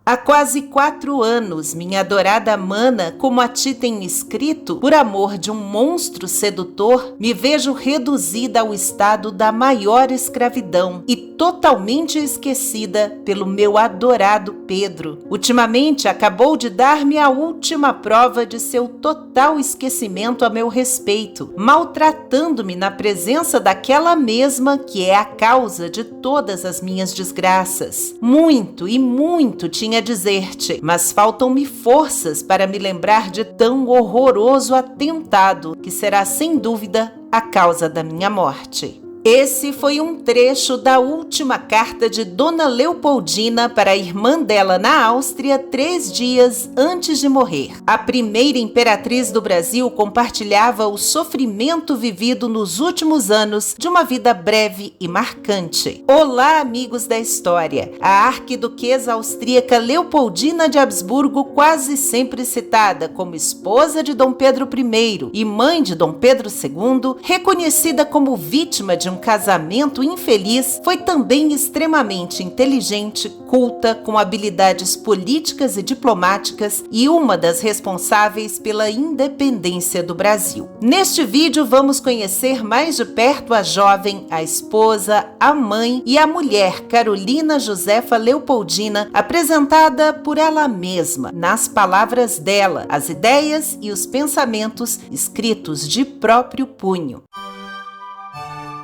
Há quase 4 anos, minha adorada mana, como a ti tem escrito, por amor de um monstro sedutor, me vejo reduzida ao estado da maior escravidão e totalmente esquecida pelo meu adorado Pedro. Ultimamente, acabou de dar-me a última prova de seu total esquecimento a meu respeito, maltratando-me na presença daquela mesma que é a causa de todas as minhas desgraças. Muito e muito tinha a dizer-te, mas faltam-me forças para me lembrar de tão horroroso atentado, que será sem dúvida a causa da minha morte. Esse foi um trecho da última carta de Dona Leopoldina para a irmã dela na Áustria 3 dias antes de morrer. A primeira imperatriz do Brasil compartilhava o sofrimento vivido nos últimos anos de uma vida breve e marcante. Olá, amigos da história! A arquiduquesa austríaca Leopoldina de Habsburgo, quase sempre citada como esposa de Dom Pedro I e mãe de Dom Pedro II, reconhecida como vítima de um casamento infeliz, foi também extremamente inteligente, culta, com habilidades políticas e diplomáticas e uma das responsáveis pela independência do Brasil. Neste vídeo vamos conhecer mais de perto a jovem, a esposa, a mãe e a mulher Carolina Josefa Leopoldina, apresentada por ela mesma, nas palavras dela, as ideias e os pensamentos escritos de próprio punho.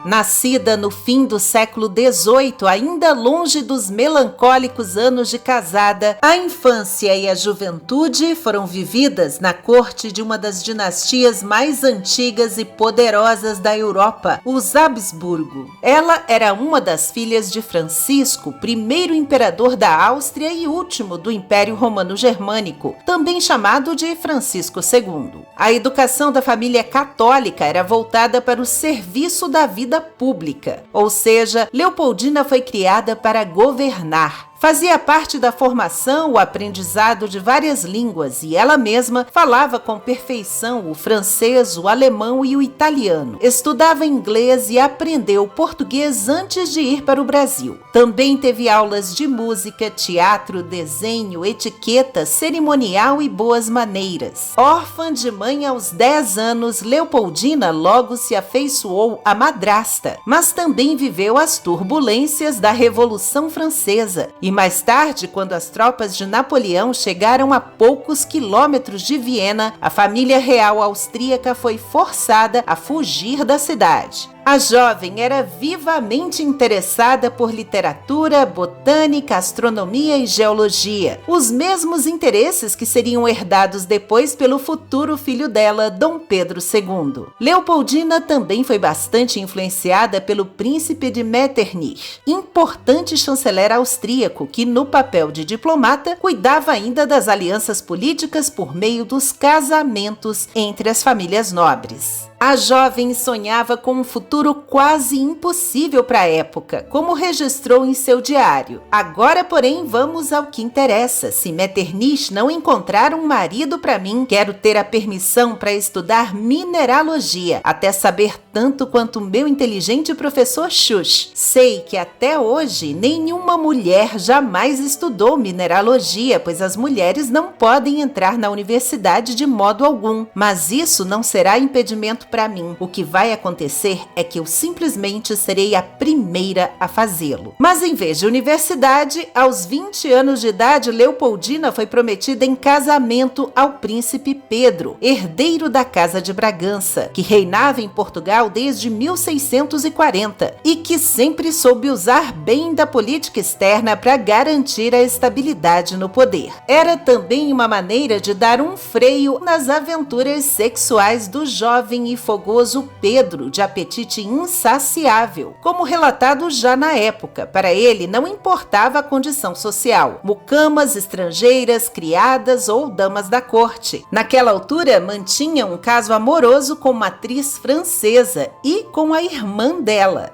Nascida no fim do século XVIII, ainda longe dos melancólicos anos de casada, a infância e a juventude foram vividas na corte de uma das dinastias mais antigas e poderosas da Europa, os Habsburgo. Ela era uma das filhas de Francisco, primeiro imperador da Áustria e último do Império Romano-Germânico, também chamado de Francisco II. A educação da família católica era voltada para o serviço da vida pública, ou seja, Leopoldina foi criada para governar. Fazia parte da formação o aprendizado de várias línguas e ela mesma falava com perfeição o francês, o alemão e o italiano. Estudava inglês e aprendeu português antes de ir para o Brasil. Também teve aulas de música, teatro, desenho, etiqueta, cerimonial e boas maneiras. Órfã de mãe aos 10 anos, Leopoldina logo se afeiçoou à madrasta, mas também viveu as turbulências da Revolução Francesa. E mais tarde, quando as tropas de Napoleão chegaram a poucos quilômetros de Viena, a família real austríaca foi forçada a fugir da cidade. A jovem era vivamente interessada por literatura, botânica, astronomia e geologia, os mesmos interesses que seriam herdados depois pelo futuro filho dela, Dom Pedro II. Leopoldina também foi bastante influenciada pelo príncipe de Metternich, importante chanceler austríaco que, no papel de diplomata, cuidava ainda das alianças políticas por meio dos casamentos entre as famílias nobres. A jovem sonhava com um futuro quase impossível para a época, como registrou em seu diário. Agora, porém, vamos ao que interessa. Se Metternich não encontrar um marido para mim, quero ter a permissão para estudar mineralogia, até saber tanto quanto o meu inteligente professor Schuch. Sei que até hoje nenhuma mulher jamais estudou mineralogia, pois as mulheres não podem entrar na universidade de modo algum, mas isso não será impedimento para mim. O que vai acontecer é que eu simplesmente serei a primeira a fazê-lo. Mas em vez de universidade, aos 20 anos de idade, Leopoldina foi prometida em casamento ao príncipe Pedro, herdeiro da Casa de Bragança, que reinava em Portugal desde 1640 e que sempre soube usar bem da política externa para garantir a estabilidade no poder. Era também uma maneira de dar um freio nas aventuras sexuais do jovem e fogoso Pedro, de apetite insaciável, como relatado já na época. Para ele não importava a condição social, mucamas, estrangeiras, criadas ou damas da corte. Naquela altura mantinha um caso amoroso com uma atriz francesa e com a irmã dela.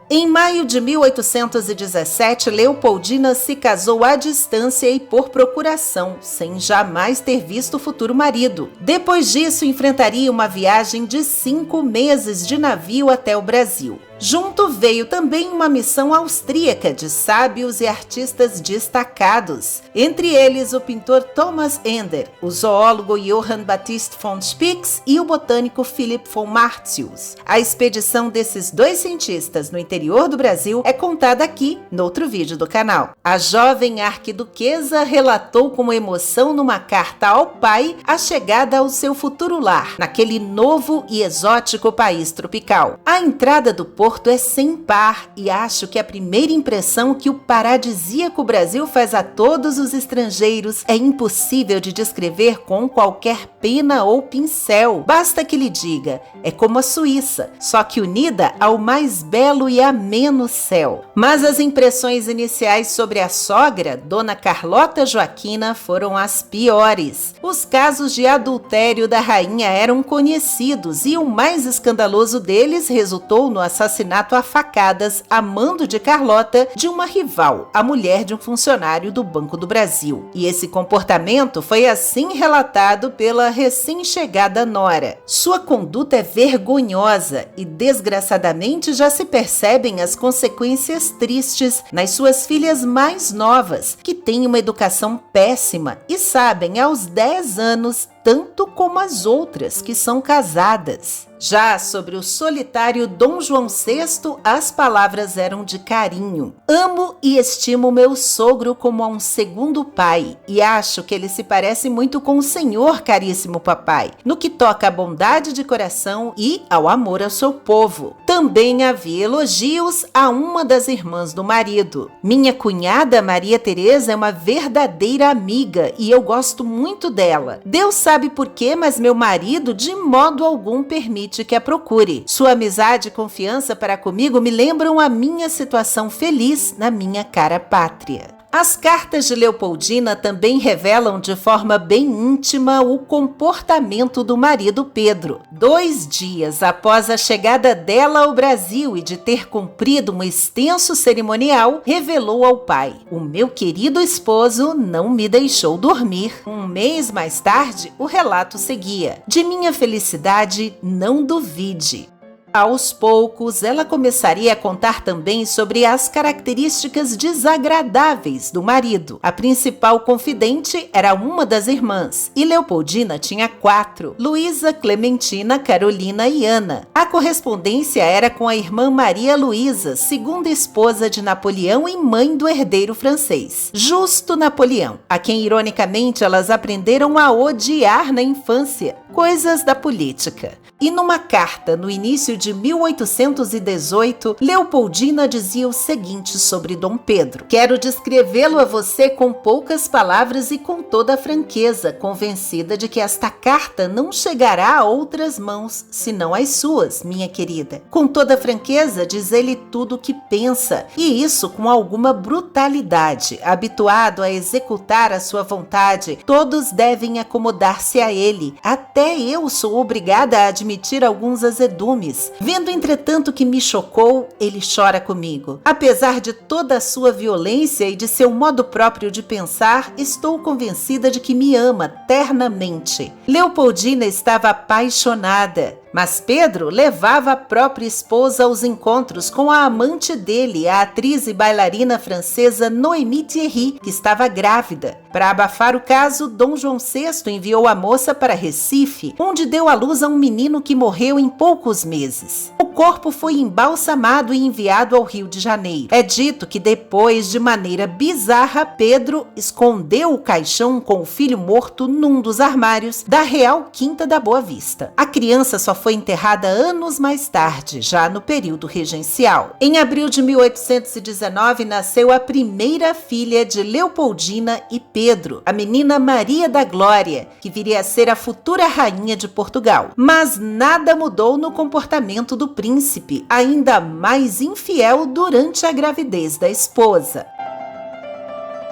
Em maio de 1817, Leopoldina se casou à distância e por procuração, sem jamais ter visto o futuro marido. Depois disso, enfrentaria uma viagem de 5 meses de navio até o Brasil. Junto veio também uma missão austríaca de sábios e artistas destacados, entre eles o pintor Thomas Ender, o zoólogo Johann Baptist von Spix e o botânico Philipp von Martius. A expedição desses dois cientistas no interior do Brasil é contada aqui no outro vídeo do canal. A jovem arquiduquesa relatou com emoção numa carta ao pai a chegada ao seu futuro lar, naquele novo e exótico país tropical. A entrada do porto é sem par e acho que a primeira impressão que o paradisíaco Brasil faz a todos os estrangeiros é impossível de descrever com qualquer pena ou pincel. Basta que lhe diga, é como a Suíça, só que unida ao mais belo e ameno céu. Mas as impressões iniciais sobre a sogra, Dona Carlota Joaquina, foram as piores. Os casos de adultério da rainha eram conhecidos e o mais escandaloso deles resultou no assassinato a facadas, a mando de Carlota, de uma rival, a mulher de um funcionário do Banco do Brasil. E esse comportamento foi assim relatado pela recém-chegada nora. Sua conduta é vergonhosa e, desgraçadamente, já se percebem as consequências tristes nas suas filhas mais novas, que têm uma educação péssima e sabem aos 10 anos tanto como as outras que são casadas. Já sobre o solitário Dom João VI, as palavras eram de carinho. Amo e estimo meu sogro como a um segundo pai e acho que ele se parece muito com o senhor, caríssimo papai, no que toca à bondade de coração e ao amor ao seu povo. Também havia elogios a uma das irmãs do marido. Minha cunhada Maria Teresa é uma verdadeira amiga e eu gosto muito dela. Deus sabe por quê, mas meu marido de modo algum permite que a procure. Sua amizade e confiança para comigo me lembram a minha situação feliz na minha cara pátria. As cartas de Leopoldina também revelam de forma bem íntima o comportamento do marido Pedro. 2 dias após a chegada dela ao Brasil e de ter cumprido um extenso cerimonial, revelou ao pai: "O meu querido esposo não me deixou dormir." 1 mês mais tarde, o relato seguia: "De minha felicidade, não duvide." Aos poucos, ela começaria a contar também sobre as características desagradáveis do marido. A principal confidente era uma das irmãs, e Leopoldina tinha 4, Luísa, Clementina, Carolina e Ana. A correspondência era com a irmã Maria Luísa, segunda esposa de Napoleão e mãe do herdeiro francês, Justo Napoleão, a quem ironicamente elas aprenderam a odiar na infância, coisas da política. E numa carta no início de 1818, Leopoldina dizia o seguinte sobre Dom Pedro: "Quero descrevê-lo a você com poucas palavras e com toda a franqueza, convencida de que esta carta não chegará a outras mãos, senão as suas, minha querida. Com toda a franqueza, diz ele tudo o que pensa, e isso com alguma brutalidade. Habituado a executar a sua vontade, todos devem acomodar-se a ele. Até eu sou obrigada a admitir alguns azedumes. Vendo, entretanto, que me chocou, ele chora comigo. Apesar de toda a sua violência e de seu modo próprio de pensar, estou convencida de que me ama ternamente." Leopoldina estava apaixonada. Mas Pedro levava a própria esposa aos encontros com a amante dele, a atriz e bailarina francesa Noémie Thierry, que estava grávida. Para abafar o caso, Dom João VI enviou a moça para Recife, onde deu à luz a um menino que morreu em poucos meses. O corpo foi embalsamado e enviado ao Rio de Janeiro. É dito que depois, de maneira bizarra, Pedro escondeu o caixão com o filho morto num dos armários da Real Quinta da Boa Vista. A criança só foi enterrada anos mais tarde, já no período regencial. Em abril de 1819, nasceu a primeira filha de Leopoldina e Pedro, a menina Maria da Glória, que viria a ser a futura rainha de Portugal. Mas nada mudou no comportamento do príncipe, ainda mais infiel durante a gravidez da esposa.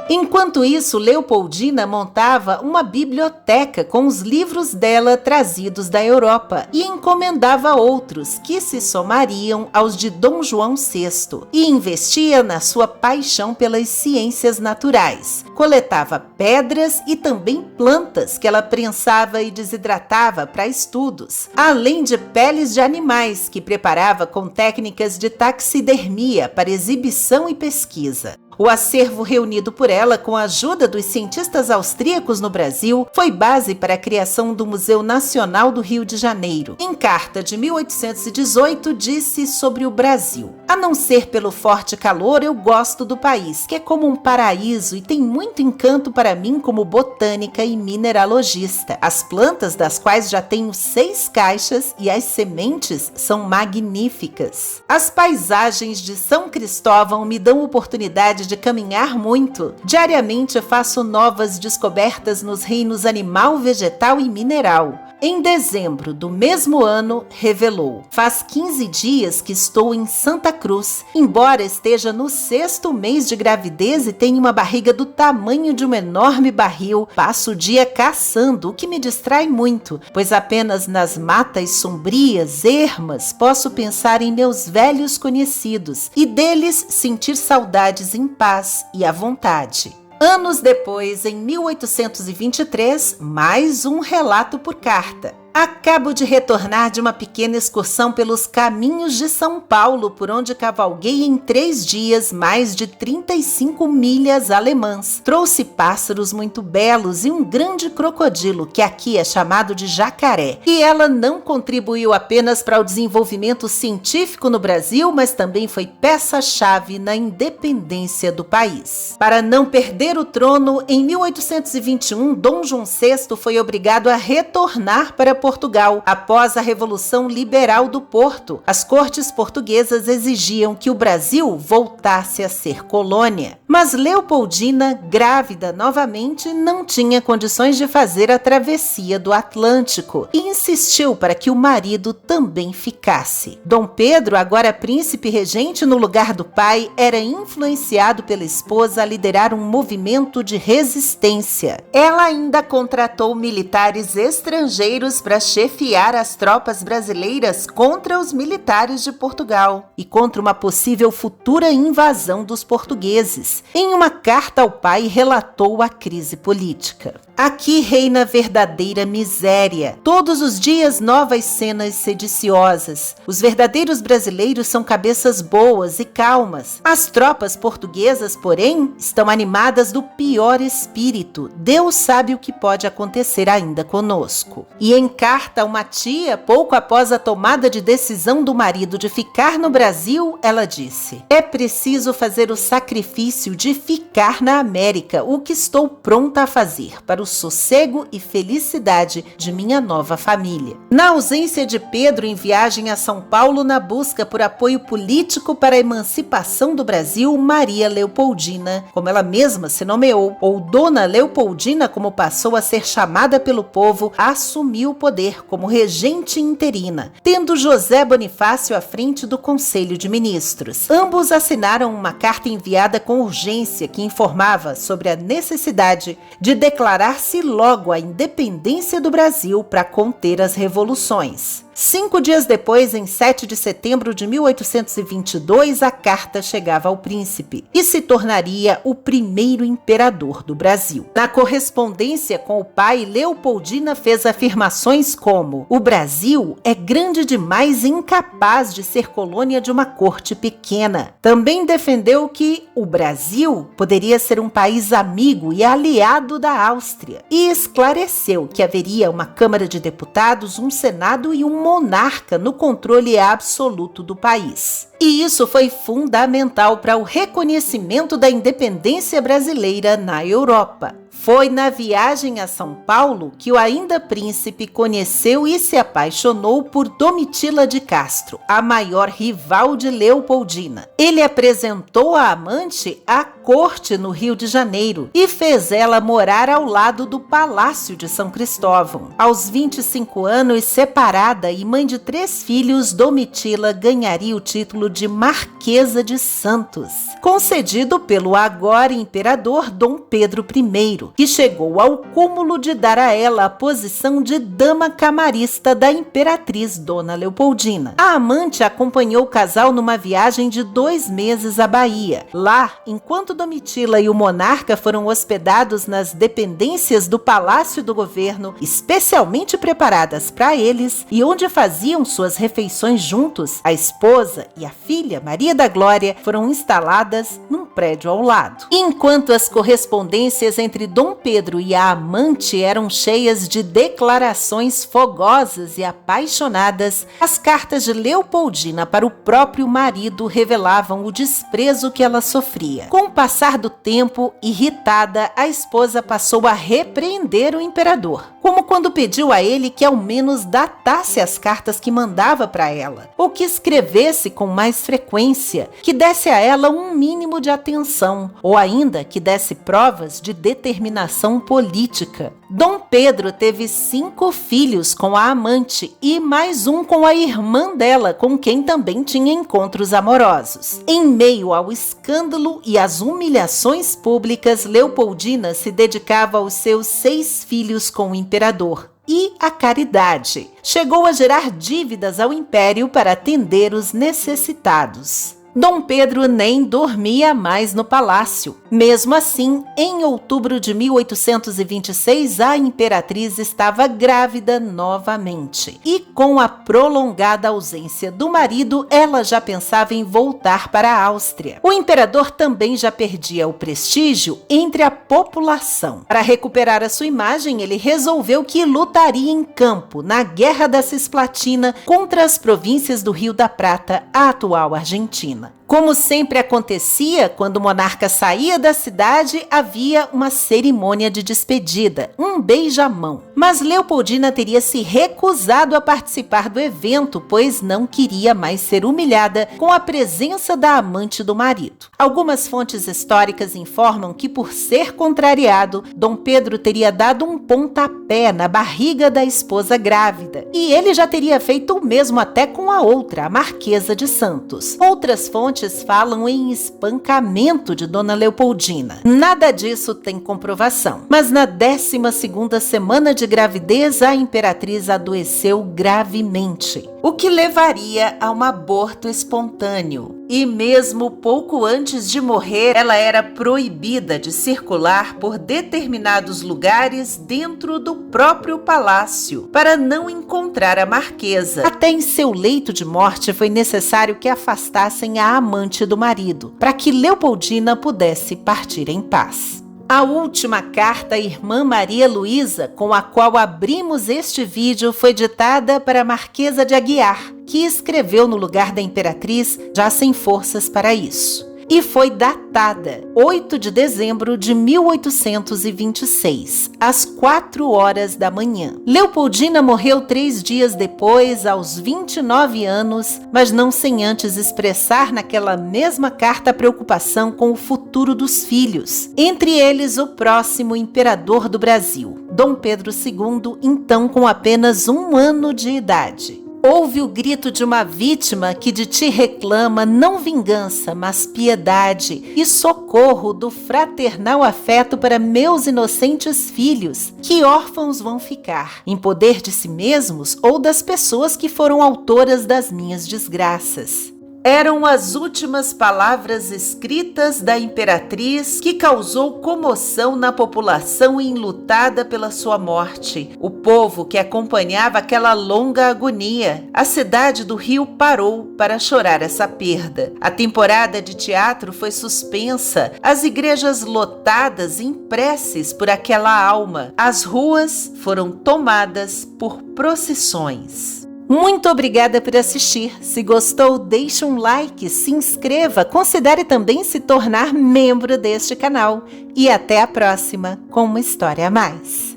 Enquanto isso, Leopoldina montava uma biblioteca com os livros dela trazidos da Europa e encomendava outros que se somariam aos de Dom João VI, e investia na sua paixão pelas ciências naturais. Coletava pedras e também plantas que ela prensava e desidratava para estudos, além de peles de animais que preparava com técnicas de taxidermia para exibição e pesquisa. O acervo reunido por ela com a ajuda dos cientistas austríacos no Brasil foi base para a criação do Museu Nacional do Rio de Janeiro. Em carta de 1818, disse sobre o Brasil: "A não ser pelo forte calor, eu gosto do país, que é como um paraíso e tem muito encanto para mim como botânica e mineralogista. As plantas, das quais já tenho 6 caixas, e as sementes são magníficas. As paisagens de São Cristóvão me dão oportunidade de caminhar muito. Diariamente faço novas descobertas nos reinos animal, vegetal e mineral." Em dezembro do mesmo ano, revelou: "Faz 15 dias que estou em Santa Cruz. Embora esteja no 6º mês de gravidez e tenha uma barriga do tamanho de um enorme barril, passo o dia caçando, o que me distrai muito, pois apenas nas matas sombrias, ermas, posso pensar em meus velhos conhecidos e deles sentir saudades em paz e à vontade." Anos depois, em 1823, mais um relato por carta. "Acabo de retornar de uma pequena excursão pelos caminhos de São Paulo, por onde cavalguei em 3 dias mais de 35 milhas alemãs. Trouxe pássaros muito belos e um grande crocodilo, que aqui é chamado de jacaré. E ela não contribuiu apenas para o desenvolvimento científico no Brasil, mas também foi peça-chave na independência do país." Para não perder o trono, em 1821, Dom João VI foi obrigado a retornar para Portugal. Após a Revolução Liberal do Porto, as cortes portuguesas exigiam que o Brasil voltasse a ser colônia. Mas Leopoldina, grávida novamente, não tinha condições de fazer a travessia do Atlântico e insistiu para que o marido também ficasse. Dom Pedro, agora príncipe regente no lugar do pai, era influenciado pela esposa a liderar um movimento de resistência. Ela ainda contratou militares estrangeiros para chefiar as tropas brasileiras contra os militares de Portugal e contra uma possível futura invasão dos portugueses. Em uma carta ao pai, relatou a crise política: "Aqui reina verdadeira miséria. Todos os dias novas cenas sediciosas. Os verdadeiros brasileiros são cabeças boas e calmas. As tropas portuguesas, porém, estão animadas do pior espírito. Deus sabe o que pode acontecer ainda conosco." E em carta a uma tia, pouco após a tomada de decisão do marido de ficar no Brasil, ela disse: "É preciso fazer o sacrifício de ficar na América, o que estou pronta a fazer para o sossego e felicidade de minha nova família." Na ausência de Pedro em viagem a São Paulo na busca por apoio político para a emancipação do Brasil, Maria Leopoldina, como ela mesma se nomeou, ou Dona Leopoldina, como passou a ser chamada pelo povo, assumiu o poder como regente interina, tendo José Bonifácio à frente do Conselho de Ministros. Ambos assinaram uma carta enviada com urgência que informava sobre a necessidade de declarar-se logo a independência do Brasil para conter as revoluções. 5 dias depois, em 7 de setembro de 1822, a carta chegava ao príncipe e se tornaria o primeiro imperador do Brasil. Na correspondência com o pai, Leopoldina fez afirmações como: "O Brasil é grande demais e incapaz de ser colônia de uma corte pequena." Também defendeu que o Brasil poderia ser um país amigo e aliado da Áustria e esclareceu que haveria uma Câmara de Deputados, um Senado e um monarca no controle absoluto do país. E isso foi fundamental para o reconhecimento da independência brasileira na Europa. Foi na viagem a São Paulo que o ainda príncipe conheceu e se apaixonou por Domitila de Castro, a maior rival de Leopoldina. Ele apresentou a amante à corte no Rio de Janeiro e fez ela morar ao lado do Palácio de São Cristóvão. Aos 25 anos, separada e mãe de 3 filhos, Domitila ganharia o título de Marquesa de Santos, concedido pelo agora imperador Dom Pedro I, que chegou ao cúmulo de dar a ela a posição de dama camarista da imperatriz Dona Leopoldina. A amante acompanhou o casal numa viagem de 2 meses à Bahia. Lá, enquanto Domitila e o monarca foram hospedados nas dependências do Palácio do Governo, especialmente preparadas para eles e onde faziam suas refeições juntos, a esposa e a filha, Maria da Glória, foram instaladas num prédio ao lado. Enquanto as correspondências entre Dom Pedro e a amante eram cheias de declarações fogosas e apaixonadas, as cartas de Leopoldina para o próprio marido revelavam o desprezo que ela sofria. Com o passar do tempo, irritada, a esposa passou a repreender o imperador, como quando pediu a ele que ao menos datasse as cartas que mandava para ela, ou que escrevesse com mais frequência, que desse a ela um mínimo de atenção, ou ainda que desse provas de determinação política. Dom Pedro teve 5 filhos com a amante e mais um com a irmã dela, com quem também tinha encontros amorosos. Em meio ao escândalo e às humilhações públicas, Leopoldina se dedicava aos seus 6 filhos com o imperador e à caridade. Chegou a gerar dívidas ao império para atender os necessitados. Dom Pedro nem dormia mais no palácio. Mesmo assim, em outubro de 1826, a imperatriz estava grávida novamente. E com a prolongada ausência do marido, ela já pensava em voltar para a Áustria. O imperador também já perdia o prestígio entre a população. Para recuperar a sua imagem, ele resolveu que lutaria em campo, na Guerra da Cisplatina, contra as províncias do Rio da Prata, a atual Argentina. Como sempre acontecia, quando o monarca saía da cidade, havia uma cerimônia de despedida, um beijamão. Mas Leopoldina teria se recusado a participar do evento, pois não queria mais ser humilhada com a presença da amante do marido. Algumas fontes históricas informam que, por ser contrariado, Dom Pedro teria dado um pontapé na barriga da esposa grávida, e ele já teria feito o mesmo até com a outra, a Marquesa de Santos. Outras fontes falam em espancamento de Dona Leopoldina. Nada disso tem comprovação. Mas na 12ª semana de gravidez, a imperatriz adoeceu gravemente, o que levaria a um aborto espontâneo. E mesmo pouco antes de morrer, ela era proibida de circular por determinados lugares dentro do próprio palácio, para não encontrar a marquesa. Até em seu leito de morte foi necessário que afastassem a amante do marido, para que Leopoldina pudesse partir em paz. A última carta à irmã Maria Luísa, com a qual abrimos este vídeo, foi ditada para a Marquesa de Aguiar, que escreveu no lugar da imperatriz, já sem forças para isso. E foi datada 8 de dezembro de 1826, às 4 horas da manhã. Leopoldina morreu 3 dias depois, aos 29 anos, mas não sem antes expressar naquela mesma carta a preocupação com o futuro dos filhos, entre eles o próximo imperador do Brasil, Dom Pedro II, então com apenas 1 ano de idade. Ouve o grito de uma vítima que de ti reclama não vingança, mas piedade e socorro do fraternal afeto para meus inocentes filhos, que órfãos vão ficar, em poder de si mesmos ou das pessoas que foram autoras das minhas desgraças. Eram as últimas palavras escritas da imperatriz, que causou comoção na população enlutada pela sua morte. O povo que acompanhava aquela longa agonia. A cidade do Rio parou para chorar essa perda. A temporada de teatro foi suspensa, as igrejas lotadas em preces por aquela alma. As ruas foram tomadas por procissões. Muito obrigada por assistir. Se gostou, deixe um like, se inscreva, considere também se tornar membro deste canal. E até a próxima com uma história a mais.